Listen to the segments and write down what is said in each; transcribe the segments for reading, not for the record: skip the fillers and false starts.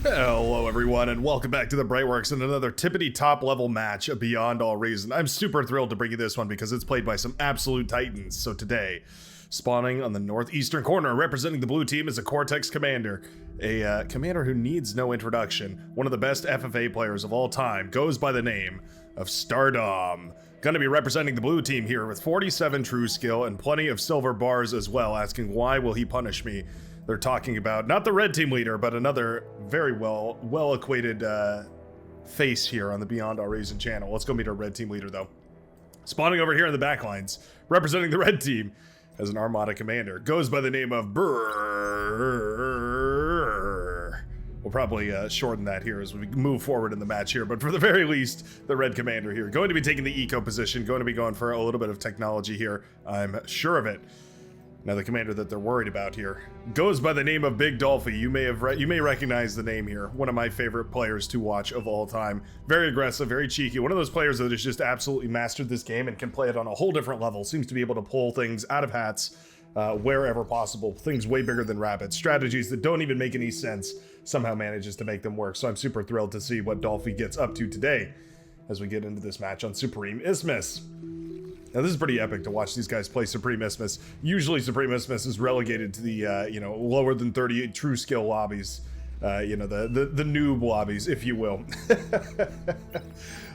Hello everyone and welcome back to the Brightworks and another tippity top level match of Beyond All Reason. I'm super thrilled to bring you this one because it's played by some absolute titans. So today, spawning on the northeastern corner, representing the blue team is a Cortex Commander. A commander who needs no introduction. One of the best FFA players of all time, goes by the name of Stardom. Gonna be representing the blue team here with 47 true skill and plenty of silver bars as well, asking why will he punish me? They're talking about not the red team leader, but another very well equated face here on the Beyond All Reason channel. Let's go meet our red team leader though. Spawning over here in the back lines, representing the red team as an Armada commander, goes by the name of Brrrr. We'll probably shorten that here as we move forward in the match here, but for the very least, the red commander here, going to be taking the eco position, going to be going for a little bit of technology here. I'm sure of it. Now the commander that they're worried about here goes by the name of Big Dolphy. You may recognize the name here. One of my favorite players to watch of all time. Very aggressive, very cheeky. One of those players that has just absolutely mastered this game and can play it on a whole different level. Seems to be able to pull things out of hats wherever possible. Things way bigger than rabbits. Strategies that don't even make any sense somehow manages to make them work. So I'm super thrilled to see what Dolphy gets up to today as we get into this match on Supreme Isthmus. Now this is pretty epic to watch these guys play Supreme Isthmus. Usually Supreme Isthmus is relegated to the lower than 38 true skill lobbies. The noob lobbies, if you will. A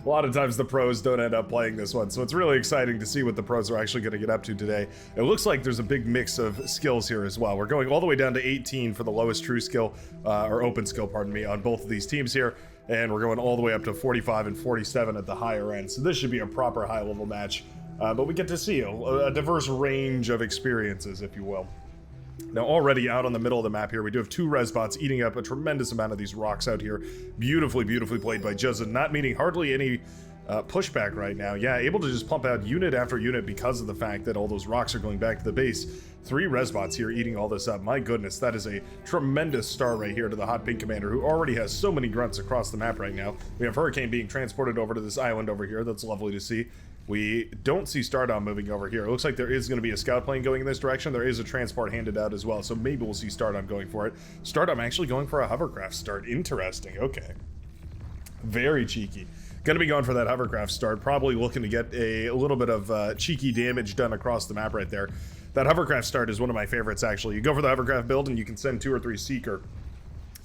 lot of times the pros don't end up playing this one, so it's really exciting to see what the pros are actually going to get up to today. It looks like there's a big mix of skills here as well. We're going all the way down to 18 for the lowest true skill, or open skill, pardon me, on both of these teams here. And we're going all the way up to 45 and 47 at the higher end. So this should be a proper high level match. But we get to see a diverse range of experiences, if you will. Now, already out on the middle of the map here, we do have two res bots eating up a tremendous amount of these rocks out here. Beautifully played by Juzza, not meeting hardly any pushback right now. Yeah, able to just pump out unit after unit because of the fact that all those rocks are going back to the base. Three res bots here eating all this up. My goodness, that is a tremendous start right here to the Hot Pink Commander, who already has so many grunts across the map right now. We have Hurricane being transported over to this island over here. That's lovely to see. We don't see Stardom moving over here. It looks like there is going to be a scout plane going in this direction. There is a transport handed out as well, so maybe we'll see Stardom going for it. Stardom actually going for a hovercraft start. Interesting. Okay. Very cheeky. Going to be going for that hovercraft start. Probably looking to get a little bit of cheeky damage done across the map right there. That hovercraft start is one of my favorites, actually. You go for the hovercraft build, and you can send 2 or 3 Seeker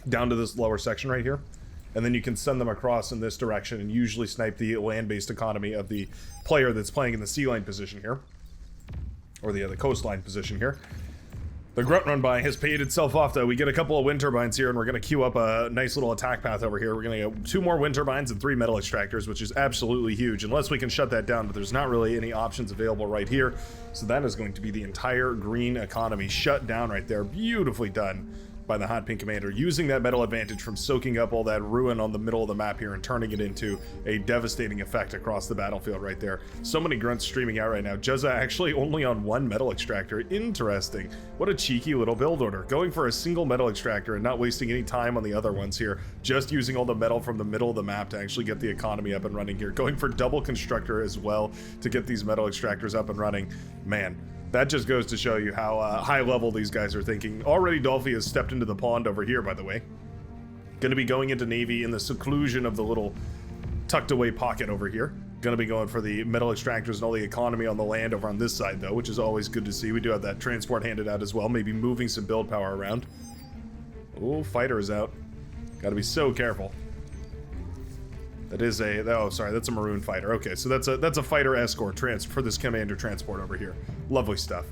down to this lower section right here. And then you can send them across in this direction and usually snipe the land-based economy of the player that's playing in the sea line position here. Or the coastline position here. The grunt run by has paid itself off though. We get a couple of wind turbines here and we're going to queue up a nice little attack path over here. We're going to get 2 more wind turbines and 3 metal extractors, which is absolutely huge unless we can shut that down, but there's not really any options available right here. So that is going to be the entire green economy shut down right there. Beautifully done by the Hot Pink Commander, using that metal advantage from soaking up all that ruin on the middle of the map here and turning it into a devastating effect across the battlefield right there. So many grunts streaming out right now. Juzza actually only on 1 metal extractor. Interesting. What a cheeky little build order. Going for a single metal extractor and not wasting any time on the other ones here. Just using all the metal from the middle of the map to actually get the economy up and running here. Going for double constructor as well to get these metal extractors up and running. Man. That just goes to show you how high level these guys are thinking. Already Dolphy has stepped into the pond over here, by the way. Going to be going into Navy in the seclusion of the little tucked away pocket over here. Going to be going for the metal extractors and all the economy on the land over on this side though, which is always good to see. We do have that transport handed out as well, maybe moving some build power around. Oh, fighter is out. Got to be so careful. That is that's a maroon fighter. Okay, so that's a fighter escort for this commander transport over here. Lovely stuff.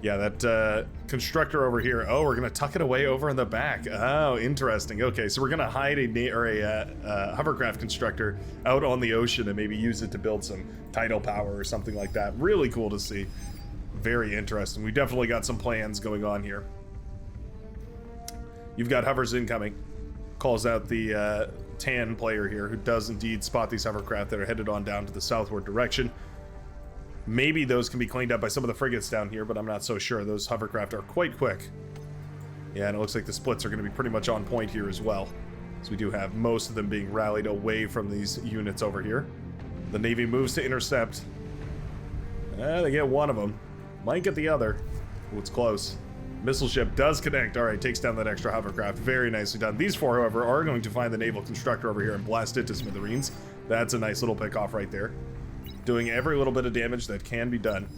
Yeah, that constructor over here. Oh, we're gonna tuck it away over in the back. Oh, interesting. Okay, so we're gonna hide a hovercraft constructor out on the ocean and maybe use it to build some tidal power or something like that. Really cool to see. Very interesting. We definitely got some plans going on here. You've got hovers incoming. Calls out the tan player here who does indeed spot these hovercraft that are headed on down to the southward direction. Maybe those can be cleaned up by some of the frigates down here, but I'm not so sure. Those hovercraft are quite quick. Yeah, and it looks like the splits are going to be pretty much on point here as well. So we do have most of them being rallied away from these units over here. The Navy moves to intercept. They get one of them. Might get the other. Ooh, it's close. Missile ship does connect. All right, takes down that extra hovercraft. Very nicely done. These four, however, are going to find the naval constructor over here and blast it to smithereens. That's a nice little pick off right there. Doing every little bit of damage that can be done.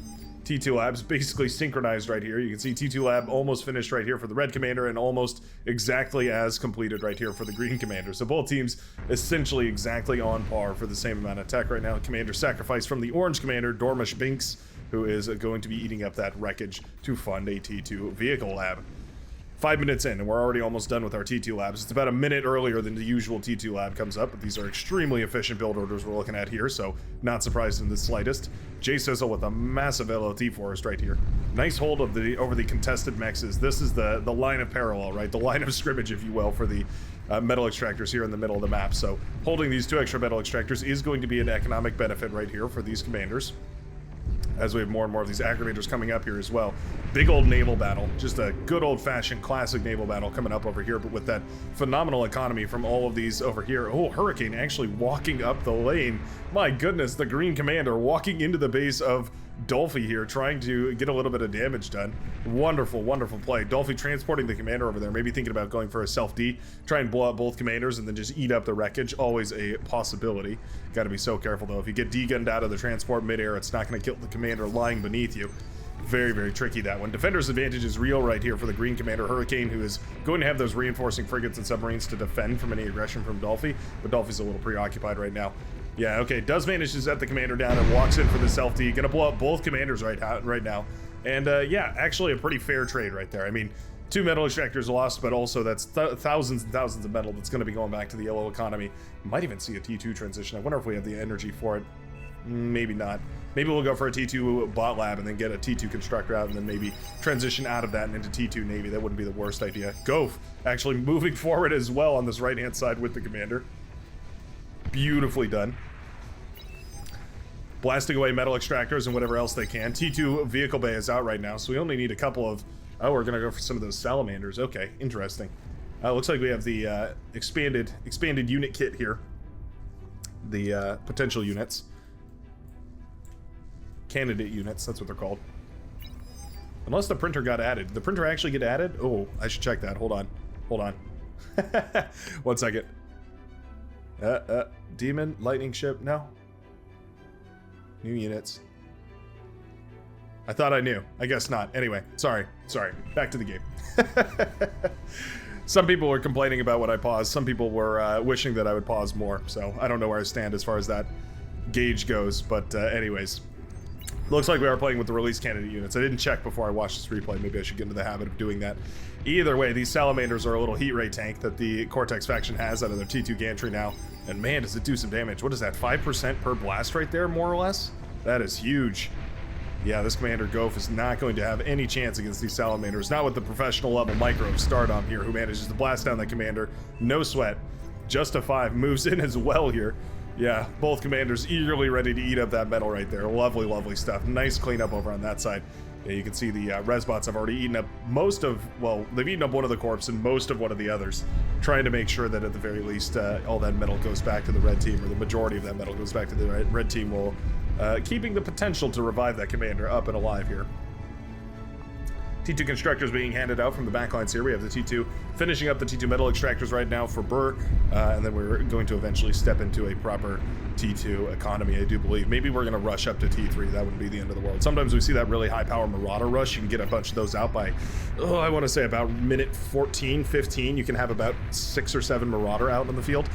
T2 Lab's basically synchronized right here. You can see T2 Lab almost finished right here for the red commander and almost exactly as completed right here for the green commander. So both teams essentially exactly on par for the same amount of tech right now. Commander sacrifice from the orange commander, Dormish Binks, who is going to be eating up that wreckage to fund a T2 vehicle lab. 5 minutes in, and we're already almost done with our T2 labs. It's about a minute earlier than the usual T2 lab comes up, but these are extremely efficient build orders we're looking at here, so not surprised in the slightest. J Sizzle with a massive LLT forest right here. Nice hold of over the contested mexes. This is the line of parallel, right? The line of scrimmage, if you will, for the metal extractors here in the middle of the map. So holding these 2 extra metal extractors is going to be an economic benefit right here for these commanders, as we have more and more of these aggravators coming up here as well. Big old naval battle, just a good old-fashioned classic naval battle coming up over here, but with that phenomenal economy from all of these over here. Oh, Hurricane actually walking up the lane. My goodness, the green commander walking into the base of Dolphy here, trying to get a little bit of damage done. Wonderful, wonderful play. Dolphy transporting the commander over there, maybe thinking about going for a self-D, try and blow up both commanders and then just eat up the wreckage. Always a possibility. Got to be so careful though. If you get D-gunned out of the transport midair, it's not going to kill the commander lying beneath you. Very, very tricky, that one. Defender's advantage is real right here for the green commander, Hurricane, who is going to have those reinforcing frigates and submarines to defend from any aggression from Dolphy, but Dolphy's a little preoccupied right now. Yeah, okay, does manage to set the commander down and walks in for the self-D. Gonna blow up both commanders right now. And yeah, actually a pretty fair trade right there. I mean, 2 metal extractors lost, but also that's thousands and thousands of metal that's gonna be going back to the yellow economy. Might even see a T2 transition. I wonder if we have the energy for it. Maybe not. Maybe we'll go for a T2 bot lab and then get a T2 constructor out and then maybe transition out of that and into T2 Navy. That wouldn't be the worst idea. Gof actually moving forward as well on this right-hand side with the commander. Beautifully done. Blasting away metal extractors and whatever else they can. T2 vehicle bay is out right now, so we only need a couple of... Oh, we're gonna go for some of those salamanders. Okay, interesting. Looks like we have the expanded unit kit here. The potential units. Candidate units, that's what they're called. Unless the printer got added. Did the printer actually get added? Oh, I should check that. Hold on. 1 second. Demon, lightning ship, no. New units. I thought I knew. I guess not. Anyway, sorry. Back to the game. Some people were complaining about what I paused. Some people were wishing that I would pause more. So I don't know where I stand as far as that gauge goes. But anyways. Looks like we are playing with the release candidate units. I didn't check before I watched this replay. Maybe I should get into the habit of doing that. Either way, these salamanders are a little heat ray tank that the Cortex faction has out of their T2 gantry now. And man, does it do some damage. What is that, 5% per blast right there, more or less? That is huge. Yeah, this Commander Gof is not going to have any chance against these salamanders. Not with the professional level micro of Stardom here, who manages to blast down the commander. No sweat. Just a 5. Moves in as well here. Yeah, both commanders eagerly ready to eat up that metal right there. Lovely, lovely stuff. Nice cleanup over on that side. Yeah, you can see the Resbots have already eaten up most of, well, they've eaten up one of the corps and most of one of the others, trying to make sure that at the very least all that metal goes back to the red team, or the majority of that metal goes back to the red team, while keeping the potential to revive that commander up and alive here. T2 constructors being handed out from the backlines here. We have the T2 finishing up the T2 metal extractors right now for Burr, and then we're going to eventually step into a proper T2 economy, I do believe. Maybe we're going to rush up to T3. That wouldn't be the end of the world. Sometimes we see that really high power Marauder rush. You can get a bunch of those out by, I want to say about minute 14, 15. You can have about 6 or 7 Marauder out in the field.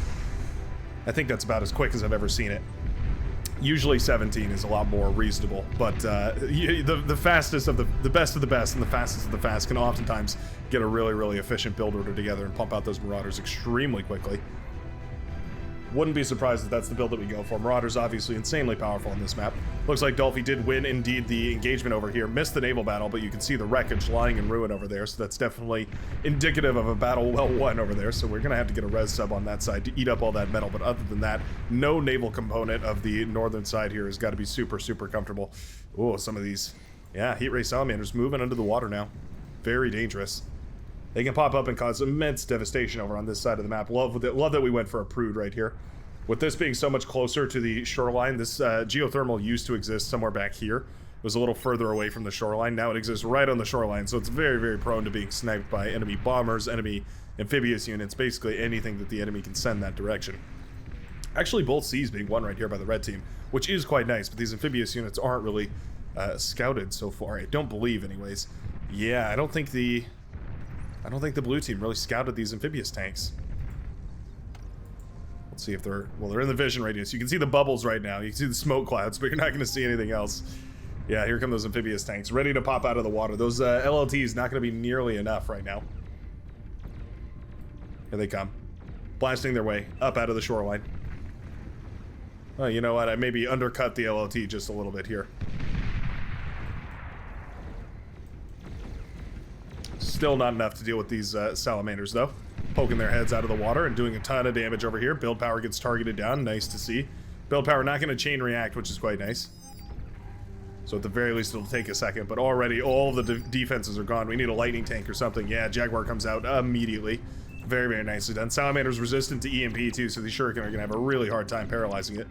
I think that's about as quick as I've ever seen it. Usually 17 is a lot more reasonable, but the fastest of the best of the best and the fastest of the fast can oftentimes get a really, really efficient build order together and pump out those Marauders extremely quickly. Wouldn't be surprised if that's the build that we go for. Marauders obviously insanely powerful on this map. Looks like Dolphy did win indeed the engagement over here. Missed the naval battle, but you can see the wreckage lying in ruin over there, so that's definitely indicative of a battle well won over there. So we're gonna have to get a res sub on that side to eat up all that metal, but other than that, no naval component of the northern side here has got to be super, super comfortable. Oh, some of these, yeah, heat ray salamanders moving under the water now. Very dangerous. They can pop up and cause immense devastation over on this side of the map. Love that we went for a prude right here. With this being so much closer to the shoreline, this geothermal used to exist somewhere back here. was a little further away from the shoreline. Now it exists right on the shoreline, so it's very, very prone to being sniped by enemy bombers, enemy amphibious units, basically anything that the enemy can send that direction. Actually, both C's being won right here by the red team, which is quite nice, but these amphibious units aren't really scouted so far. I don't believe, anyways. Yeah, I don't think the blue team really scouted these amphibious tanks. Let's see if they're in the vision radius. You can see the bubbles right now. You can see the smoke clouds, but you're not going to see anything else. Yeah, here come those amphibious tanks, ready to pop out of the water. Those LLTs not going to be nearly enough right now. Here they come, blasting their way up out of the shoreline. Oh, you know what? I maybe undercut the LLT just a little bit here. Still not enough to deal with these salamanders, though. Poking their heads out of the water and doing a ton of damage over here. Build power gets targeted down. Nice to see. Build power not going to chain react, which is quite nice. So at the very least, it'll take a second. But already, all the defenses are gone. We need a lightning tank or something. Yeah, Jaguar comes out immediately. Very, very nicely done. Salamander's resistant to EMP, too, so the Shuriken are going to have a really hard time paralyzing it.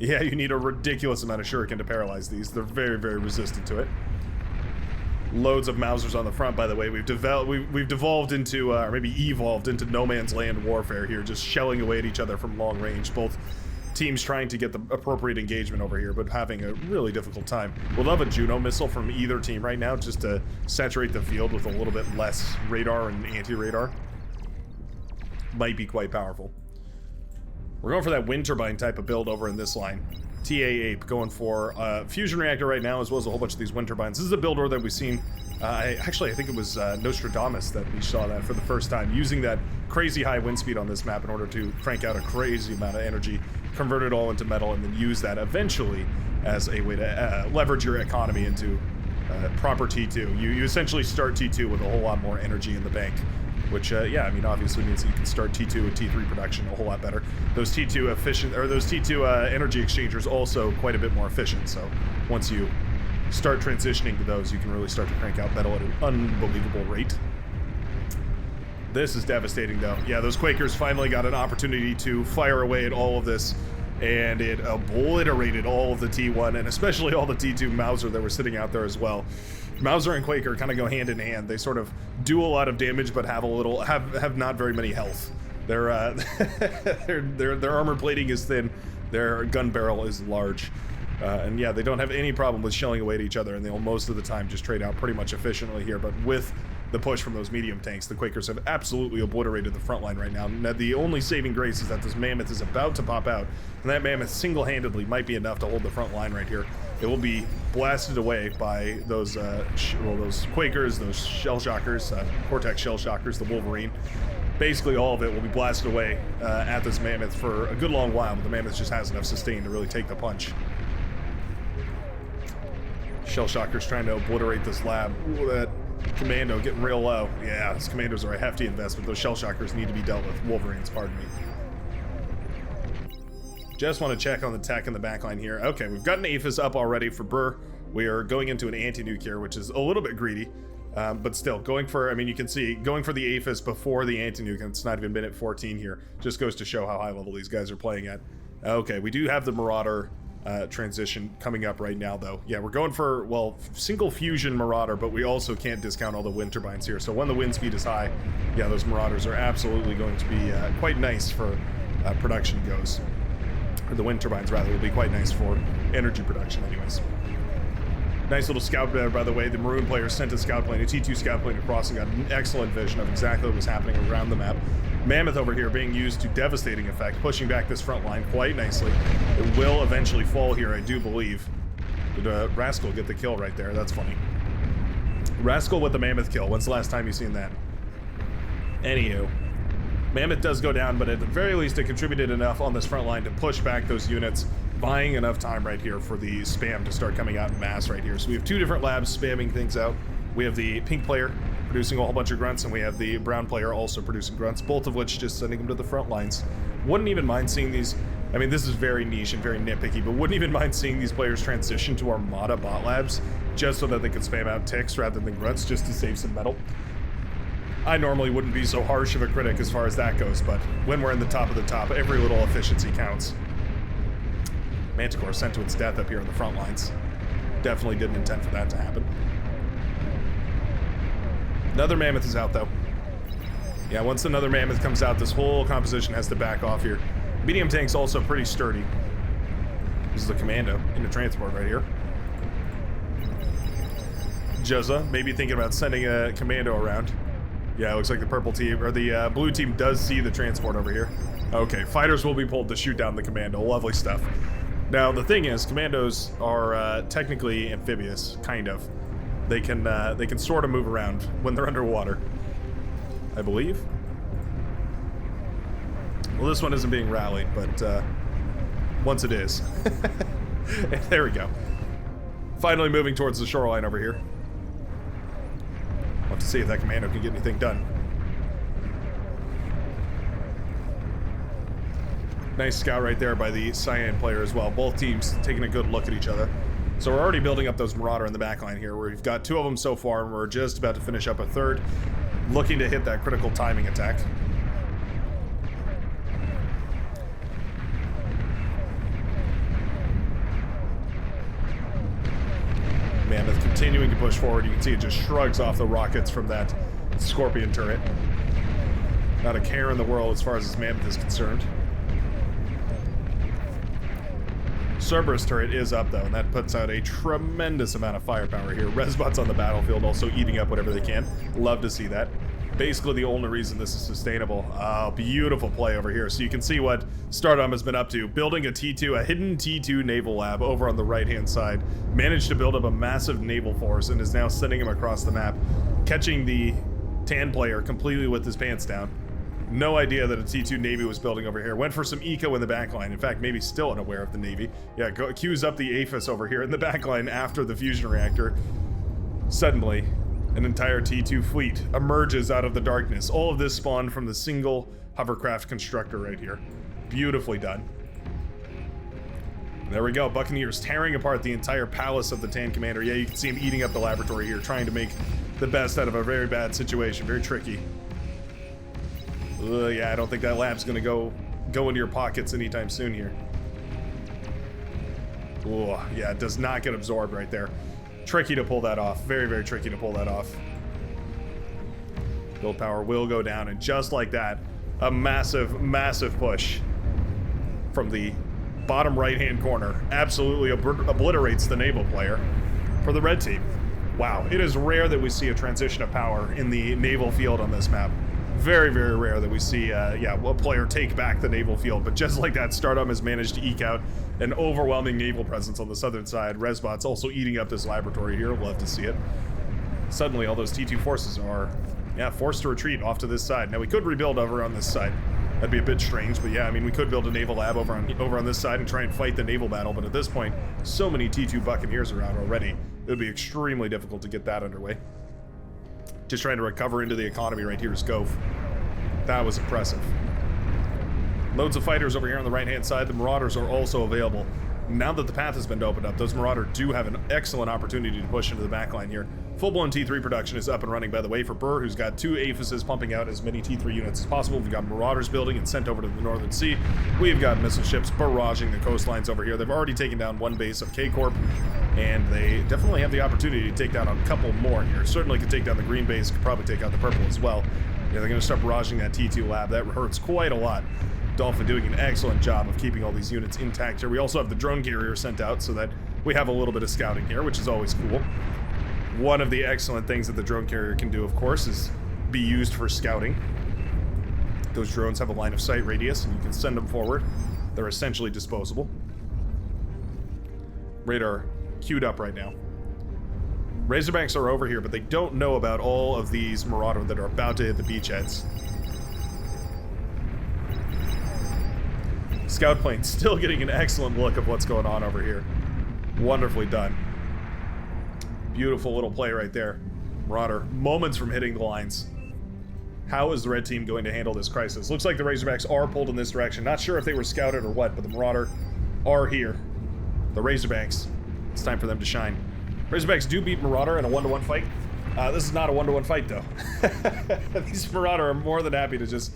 Yeah, you need a ridiculous amount of Shuriken to paralyze these. They're very, very resistant to it. Loads of Mausers on the front, by the way. We've devolved into, or maybe evolved into no man's land warfare here, just shelling away at each other from long range. Both teams trying to get the appropriate engagement over here, but having a really difficult time. We'll love a Juno missile from either team right now, just to saturate the field with a little bit less radar and anti-radar. Might be quite powerful. We're going for that wind turbine type of build over in this line. TA Ape going for fusion reactor right now, as well as a whole bunch of these wind turbines. This is a build order that we've seen. I think it was Nostradamus that we saw that for the first time, using that crazy high wind speed on this map in order to crank out a crazy amount of energy, convert it all into metal, and then use that eventually as a way to leverage your economy into proper T2. You essentially start T2 with a whole lot more energy in the bank. Which, yeah, I mean, obviously means that you can start T2 and T3 production a whole lot better. Those T2 energy exchangers also quite a bit more efficient. So once you start transitioning to those, you can really start to crank out metal at an unbelievable rate. This is devastating, though. Yeah, those Quakers finally got an opportunity to fire away at all of this, and it obliterated all of the T1 and especially all the T2 Mauser that were sitting out there as well. Mauser and Quaker kind of go hand in hand. They sort of do a lot of damage, but have not very many health. Their armor plating is thin. Their gun barrel is large, and yeah, they don't have any problem with shelling away at each other, and they'll most of the time just trade out pretty much efficiently here. But with the push from those medium tanks, the Quakers have absolutely obliterated the front line right now. Now, the only saving grace is that this Mammoth is about to pop out, and that Mammoth single-handedly might be enough to hold the front line right here. It will be blasted away by those those Quakers, those Shell Shockers, Cortex Shell Shockers, the Wolverine. Basically, all of it will be blasted away at this Mammoth for a good long while, but the Mammoth just has enough sustain to really take the punch. Shell Shockers trying to obliterate this lab. Ooh, that Commando getting real low. Yeah, these Commandos are a hefty investment. Those Shell Shockers need to be dealt with. Wolverines, pardon me. Just want to check on the tech in the backline here. Okay, we've got an APHIS up already for Burr. We are going into an anti-nuke here, which is a little bit greedy, but still going for, I mean, you can see, going for the APHIS before the anti-nuke, and it's not even minute 14 here, just goes to show how high level these guys are playing at. Okay, we do have the Marauder transition coming up right now, though. Yeah, we're going for, well, single fusion Marauder, but we also can't discount all the wind turbines here. So when the wind speed is high, yeah, those Marauders are absolutely going to be quite nice for production goes. Or the wind turbines, rather, will be quite nice for energy production anyways. Nice little scout there, by the way. The Maroon player sent a scout plane, a T2 scout plane across, and got an excellent vision of exactly what was happening around the map. Mammoth over here being used to devastating effect, pushing back this front line quite nicely. It will eventually fall here, I do believe. Did Rascal get the kill right there? That's funny. Rascal with the Mammoth kill. When's the last time you've seen that? Anywho. Mammoth does go down, but at the very least it contributed enough on this front line to push back those units, buying enough time right here for the spam to start coming out in mass right here. So we have two different labs spamming things out. We have the pink player producing a whole bunch of grunts, and we have the brown player also producing grunts, both of which just sending them to the front lines. Wouldn't even mind seeing these, I mean, this is very niche and very nitpicky, but wouldn't even mind seeing these players transition to Armada bot labs just so that they could spam out ticks rather than grunts, just to save some metal. I normally wouldn't be so harsh of a critic as far as that goes, but when we're in the top of the top, every little efficiency counts. Manticore sent to its death up here on the front lines. Definitely didn't intend for that to happen. Another mammoth is out, though. Yeah, once another mammoth comes out, this whole composition has to back off here. Medium tank's also pretty sturdy. This is the commando in the transport right here. Juzza, maybe thinking about sending a commando around. Yeah, it looks like the purple team, or the blue team does see the transport over here. Okay, fighters will be pulled to shoot down the commando. Lovely stuff. Now, the thing is, commandos are technically amphibious, kind of. They can sort of move around when they're underwater, I believe. Well, this one isn't being rallied, but once it is. There we go. Finally moving towards the shoreline over here. We'll have to see if that commando can get anything done. Nice scout right there by the Cyan player as well. Both teams taking a good look at each other. So we're already building up those Marauder in the backline here, where we've got 2 of them so far, and we're just about to finish up a 3rd, looking to hit that critical timing attack. Mammoth continuing to push forward. You can see it just shrugs off the rockets from that Scorpion turret. Not a care in the world as far as this Mammoth is concerned. Cerberus turret is up, though, and that puts out a tremendous amount of firepower here. Resbots on the battlefield also eating up whatever they can. Love to see that. Basically the only reason this is sustainable. Beautiful play over here. So you can see what Stardom has been up to. Building a T2, a hidden T2 naval lab over on the right-hand side. Managed to build up a massive naval force and is now sending him across the map. Catching the Tan player completely with his pants down. No idea that a T2 Navy was building over here. Went for some eco in the backline. In fact, maybe still unaware of the Navy. Yeah, queues up the APHIS over here in the backline after the fusion reactor. Suddenly, an entire T2 fleet emerges out of the darkness. All of this spawned from the single hovercraft constructor right here. Beautifully done. There we go. Buccaneers tearing apart the entire palace of the Tan Commander. Yeah, you can see him eating up the laboratory here, trying to make the best out of a very bad situation. Very tricky. Yeah, I don't think that lab's gonna go into your pockets anytime soon here. Oh, yeah, it does not get absorbed right there. Tricky to pull that off. Very, very tricky to pull that off. Build power will go down, and just like that, a massive, massive push from the bottom right-hand corner absolutely obliterates the naval player for the red team. Wow, it is rare that we see a transition of power in the naval field on this map. Very, very rare that we see, a player take back the naval field, but just like that, Stardom has managed to eke out an overwhelming naval presence on the southern side. Resbots also eating up this laboratory here. Love to see it. Suddenly, all those T2 forces are, forced to retreat off to this side. Now, we could rebuild over on this side. That'd be a bit strange, but yeah, I mean, we could build a naval lab over on this side and try and fight the naval battle, but at this point, so many T2 Buccaneers are out already, it would be extremely difficult to get that underway. Just trying to recover into the economy right here is Gove. That was impressive. Loads of fighters over here on the right-hand side. The Marauders are also available. Now that the path has been opened up, those Marauders do have an excellent opportunity to push into the backline here. Full-blown T3 production is up and running, by the way, for Burr, who's got 2 APHISes pumping out as many T3 units as possible. We've got Marauders building and sent over to the Northern Sea. We've got missile ships barraging the coastlines over here. They've already taken down 1 base of K-Corp, and they definitely have the opportunity to take down a couple more here. Certainly could take down the green base, could probably take out the purple as well. Yeah, they're going to start barraging that T2 lab. That hurts quite a lot. Dolphin doing an excellent job of keeping all these units intact here. We also have the drone carrier sent out so that we have a little bit of scouting here, which is always cool. One of the excellent things that the drone carrier can do, of course, is be used for scouting. Those drones have a line of sight radius, and you can send them forward. They're essentially disposable. Radar queued up right now. Razorbacks are over here, but they don't know about all of these Marauder that are about to hit the beachheads. Scout plane still getting an excellent look of what's going on over here. Wonderfully done. Beautiful little play right there. Marauder, moments from hitting the lines. How is the red team going to handle this crisis? Looks like the Razorbacks are pulled in this direction. Not sure if they were scouted or what, but the Marauder are here. The Razorbacks, it's time for them to shine. Razorbacks do beat Marauder in a 1-to-1 fight. This is not a 1-to-1 fight, though. These Marauder are more than happy to just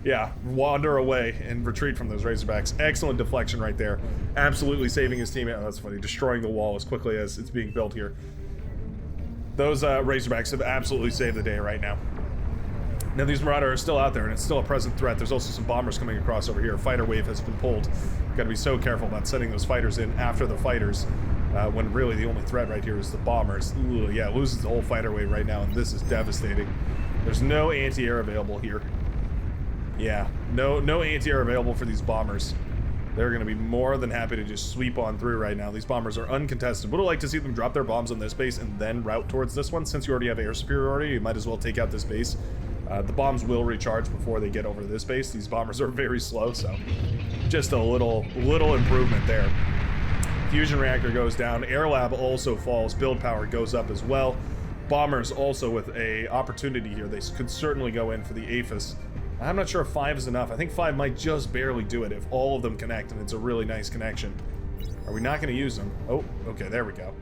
yeah, wander away and retreat from those Razorbacks. Excellent deflection right there. Absolutely saving his teammate. Oh, that's funny. Destroying the wall as quickly as it's being built here. Those Razorbacks have absolutely saved the day right now. Now these Marauder are still out there, and it's still a present threat. There's also some bombers coming across over here. Fighter wave has been pulled. Got to be so careful about sending those fighters in after the fighters, when really the only threat right here is the bombers. Ooh, yeah, loses the whole fighter wave right now, and this is devastating. There's no anti-air available here. Yeah, no anti-air available for these bombers. They're going to be more than happy to just sweep on through right now. These bombers are uncontested. Would have liked to see them drop their bombs on this base and then route towards this one. Since you already have air superiority, you might as well take out this base. The bombs will recharge before they get over to this base. These bombers are very slow, so just a little improvement there. Fusion reactor goes down. Air lab also falls. Build power goes up as well. Bombers also with a opportunity here. They could certainly go in for the APHIS. I'm not sure if 5 is enough. I think 5 might just barely do it if all of them connect, and it's a really nice connection. Are we not going to use them? Oh, okay, there we go.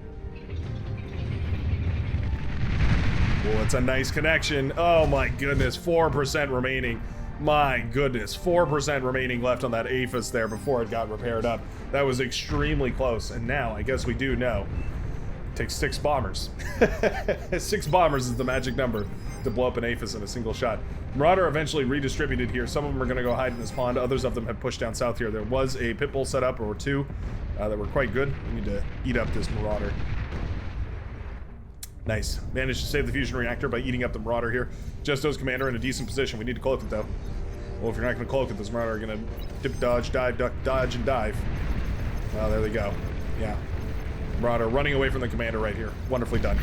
Oh, it's a nice connection. Oh my goodness, 4% remaining. My goodness, 4% remaining left on that APHIS there before it got repaired up. That was extremely close, and now I guess we do know. It takes 6 bombers. 6 bombers is the magic number to blow up an APHIS in a single shot. Marauder eventually redistributed here. Some of them are going to go hide in this pond. Others of them have pushed down south here. There was a pit bull set up, or 2, that were quite good. We need to eat up this Marauder. Nice. Managed to save the fusion reactor by eating up the Marauder here. Justo's commander in a decent position. We need to cloak it, though. Well, if you're not going to cloak it, this Marauder are going to dip, dodge, dive, duck, dodge, and dive. Oh, there they go. Yeah. Marauder running away from the commander right here. Wonderfully done.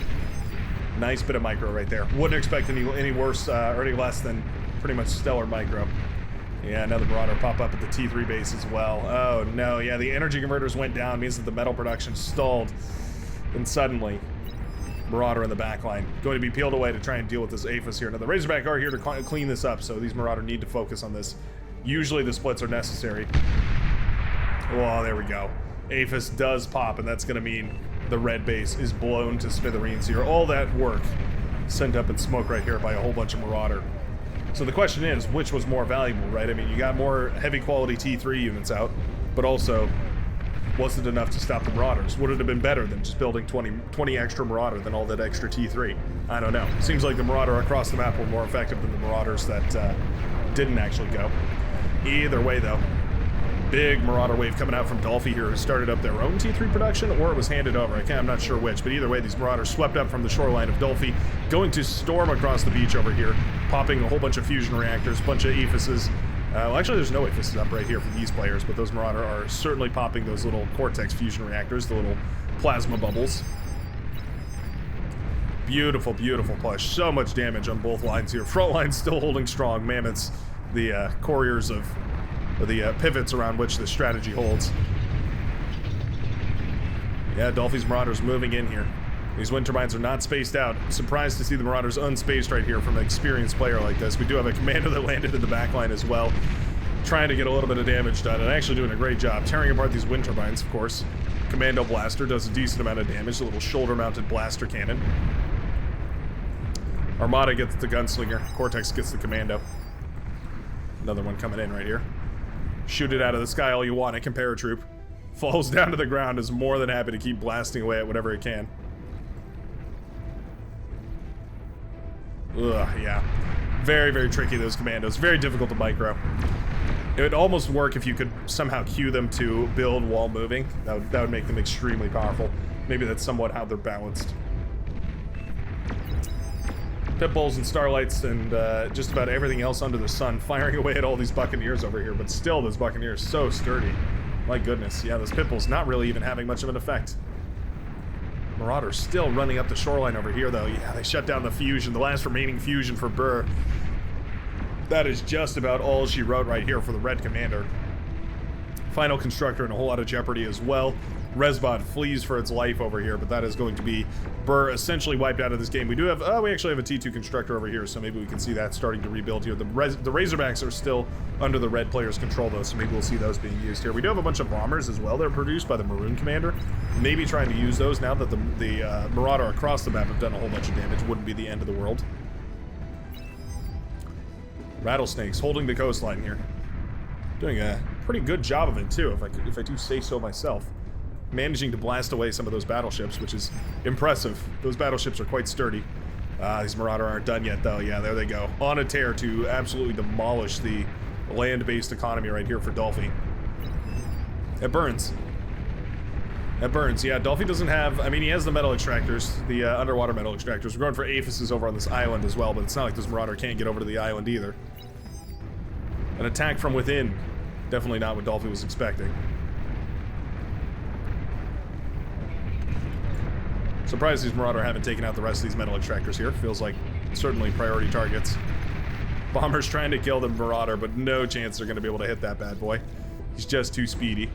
Nice bit of micro right there. Wouldn't expect any worse or any less than pretty much stellar micro. Yeah, another Marauder pop up at the T3 base as well. Oh no, yeah, the energy converters went down, means that the metal production stalled. And suddenly, Marauder in the back line going to be peeled away to try and deal with this APHIS here. Now the Razorback are here to clean this up, so these Marauder need to focus on this. Usually the splits are necessary. Oh, there we go. APHIS does pop, and that's going to mean the red base is blown to smithereens here. All that work sent up in smoke right here by a whole bunch of Marauder. So the question is, which was more valuable, right? I mean, you got more heavy quality T3 units out, but also, was it enough to stop the Marauders? Would it have been better than just building 20 extra Marauder than all that extra T3? I don't know. Seems like the Marauder across the map were more effective than the Marauders that didn't actually go. Either way, though, big Marauder wave coming out from Dolphy here, who started up their own T3 production, or it was handed over. I'm not sure which, but either way, these Marauders swept up from the shoreline of Dolphy, going to storm across the beach over here, popping a whole bunch of fusion reactors, a bunch of APHISes. Well, actually, there's no APHISes up right here for these players, but those Marauder are certainly popping those little Cortex fusion reactors, the little plasma bubbles. Beautiful, beautiful push. So much damage on both lines here. Front line's still holding strong. Mammoths, the couriers of the pivots around which the strategy holds. Yeah, Dolphy's Marauders moving in here. These wind turbines are not spaced out. Surprised to see the Marauders unspaced right here from an experienced player like this. We do have a commander that landed in the backline as well, trying to get a little bit of damage done, and actually doing a great job tearing apart these wind turbines, of course. Commando blaster does a decent amount of damage, a little shoulder-mounted blaster cannon. Armada gets the gunslinger. Cortex gets the commando. Another one coming in right here. Shoot it out of the sky all you want. It can paratroop. Falls down to the ground, is more than happy to keep blasting away at whatever it can. Ugh, yeah. Very, very tricky, those commandos. Very difficult to micro. It would almost work if you could somehow cue them to build while moving. That would make them extremely powerful. Maybe that's somewhat how they're balanced. Pitbulls and Starlights and just about everything else under the sun firing away at all these Buccaneers over here, but still those Buccaneers so sturdy. My goodness, yeah, those Pitbulls not really even having much of an effect. Marauders still running up the shoreline over here, though. Yeah, they shut down the fusion, the last remaining fusion for Burr. That is just about all she wrote right here for the Red Commander. Final Constructor in a whole lot of jeopardy as well. Resbot flees for its life over here, but that is going to be Burr essentially wiped out of this game. We do have, we actually have a T2 Constructor over here, so maybe we can see that starting to rebuild here. The Razorbacks are still under the red player's control, though, so maybe we'll see those being used here. We do have a bunch of bombers as well that are produced by the Maroon Commander. Maybe trying to use those now that the Marauder across the map have done a whole bunch of damage. Wouldn't be the end of the world. Rattlesnakes holding the coastline here. Doing a pretty good job of it too, if I do say so myself. Managing to blast away some of those battleships, which is impressive. Those battleships are quite sturdy. These Marauder aren't done yet though. Yeah, there they go. On a tear to absolutely demolish the land-based economy right here for Dolphy. It burns. That burns. Yeah, Dolphy doesn't have... I mean, he has the metal extractors, the underwater metal extractors. We're going for aphises over on this island as well, but it's not like this Marauder can't get over to the island either. An attack from within. Definitely not what Dolphy was expecting. Surprised these Marauder haven't taken out the rest of these metal extractors here. Feels like certainly priority targets. Bomber's trying to kill the Marauder, but no chance they're going to be able to hit that bad boy. He's just too speedy.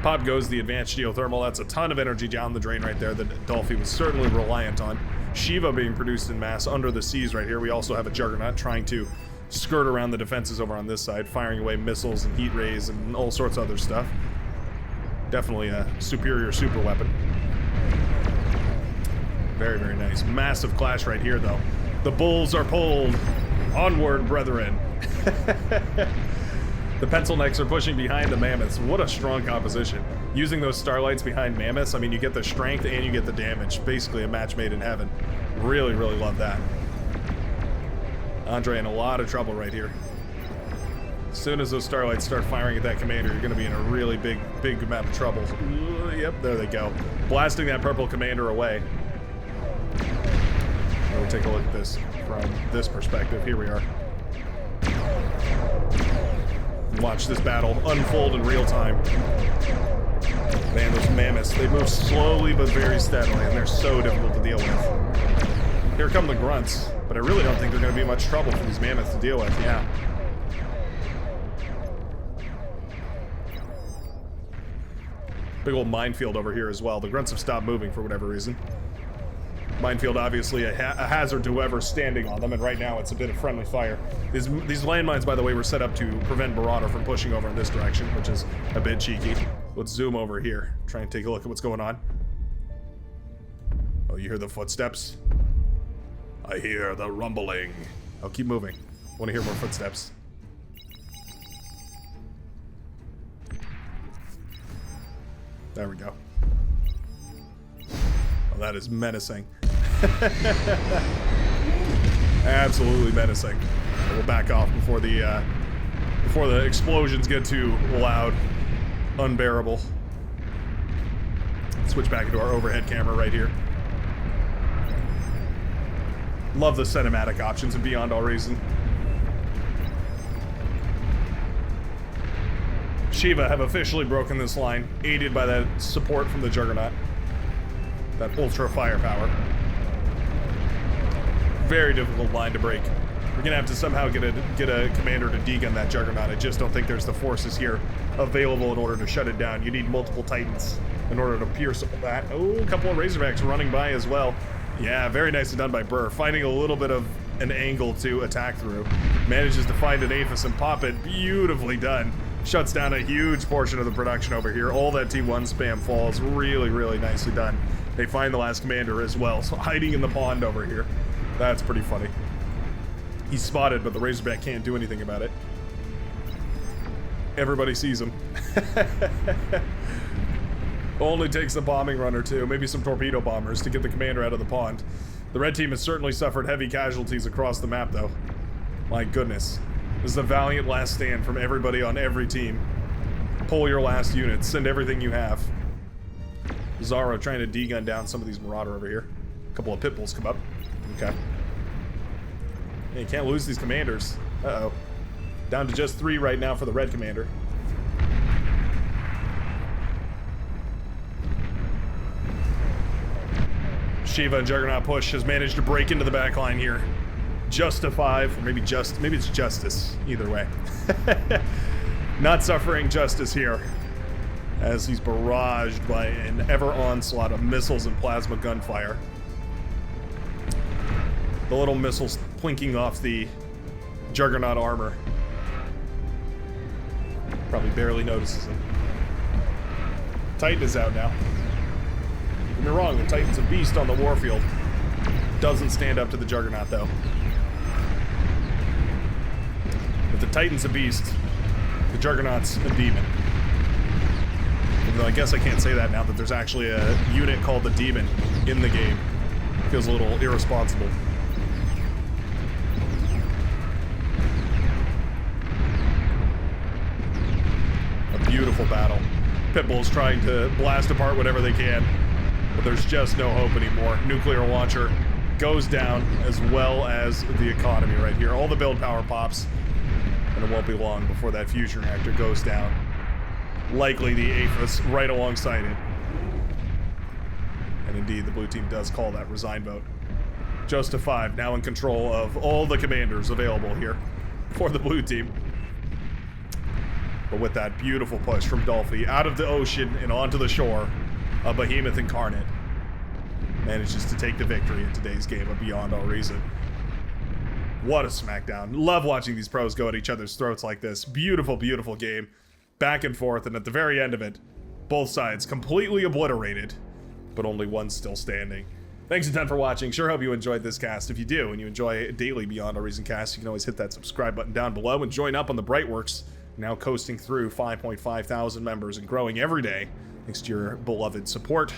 Pop goes the advanced geothermal. That's a ton of energy down the drain right there that Dolphy was certainly reliant on. Shiva being produced in mass under the seas right here. We also have a Juggernaut trying to skirt around the defenses over on this side, firing away missiles and heat rays and all sorts of other stuff. Definitely a superior super weapon. Very, very nice. Massive clash right here, though. The bulls are pulled. Onward, brethren. The pencil necks are pushing behind the mammoths. What a strong composition. Using those starlights behind mammoths, I mean, you get the strength and you get the damage. Basically a match made in heaven. Really, really love that. Andre in a lot of trouble right here. As soon as those starlights start firing at that commander, you're going to be in a really big amount of trouble. Yep, there they go. Blasting that purple commander away. We'll take a look at this from this perspective. Here we are. Watch this battle unfold in real time. Man, those mammoths, they move slowly but very steadily, and they're so difficult to deal with. Here come the grunts, but I really don't think they're going to be much trouble for these mammoths to deal with. Yeah. Big old minefield over here as well. The grunts have stopped moving for whatever reason. Minefield obviously a hazard to whoever's standing on them, and right now it's a bit of friendly fire. These landmines, by the way, were set up to prevent Marauder from pushing over in this direction, which is a bit cheeky. Let's zoom over here, try and take a look at what's going on. Oh, you hear the footsteps? I hear the rumbling. Oh, keep moving. Want to hear more footsteps. There we go. Oh, that is menacing. Absolutely menacing. We'll back off before the explosions get too loud, unbearable. Switch back into our overhead camera right here. Love the cinematic options and beyond all reason. Shiva have officially broken this line, aided by that support from the Juggernaut. That ultra firepower. Very difficult line to break. We're gonna have to somehow get a commander to degun that Juggernaut. I just don't think there's the forces here available in order to shut it down. You need multiple Titans in order to pierce that. Oh, a couple of Razorbacks running by as well. Yeah, very nicely done by Burr. Finding a little bit of an angle to attack through. Manages to find an Aphis and pop it. Beautifully done. Shuts down a huge portion of the production over here. All that T1 spam falls. Really, really nicely done. They find the last commander as well, so hiding in the pond over here. That's pretty funny. He's spotted, but the Razorback can't do anything about it. Everybody sees him. Only takes a bombing run or two, maybe some torpedo bombers to get the commander out of the pond. The red team has certainly suffered heavy casualties across the map, though. My goodness. This is a valiant last stand from everybody on every team. Pull your last units, send everything you have. Zara trying to degun down some of these Marauder over here. A couple of Pitbulls come up. Okay. Yeah, you can't lose these commanders. Uh-oh. Down to just 3 right now for the red commander. Shiva and Juggernaut push has managed to break into the back line here. Justify, or maybe it's justice. Either way. Not suffering justice here, as he's barraged by an ever onslaught of missiles and plasma gunfire. The little missiles plinking off the Juggernaut armor. Probably barely notices him. Titan is out now. Don't get me wrong, the Titan's a beast on the warfield. Doesn't stand up to the Juggernaut, though. But the Titan's a beast. The Juggernaut's a demon. Even though I guess I can't say that now that there's actually a unit called the Demon in the game. Feels a little irresponsible. A beautiful battle. Pitbull's trying to blast apart whatever they can, but there's just no hope anymore. Nuclear launcher goes down, as well as the economy right here. All the build power pops, and it won't be long before that fusion reactor goes down. Likely the Aphis right alongside it. And indeed, the blue team does call that resign vote. Joseph 5 now in control of all the commanders available here for the blue team. But with that beautiful push from Dolphy out of the ocean and onto the shore, a behemoth incarnate manages to take the victory in today's game of Beyond All Reason. What a smackdown. Love watching these pros go at each other's throats like this. Beautiful, beautiful game. Back and forth, and at the very end of it, both sides completely obliterated, but only one still standing. Thanks a ton for watching. Sure hope you enjoyed this cast. If you do, and you enjoy daily Beyond All Reason cast, you can always hit that subscribe button down below and join up on the Brightworks, now coasting through 5.5 thousand members and growing every day, thanks to your beloved support.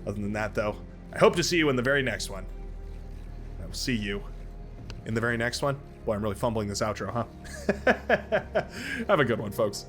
Other than that, though, I hope to see you in the very next one. I will see you in the very next one. Boy, I'm really fumbling this outro, huh? Have a good one, folks.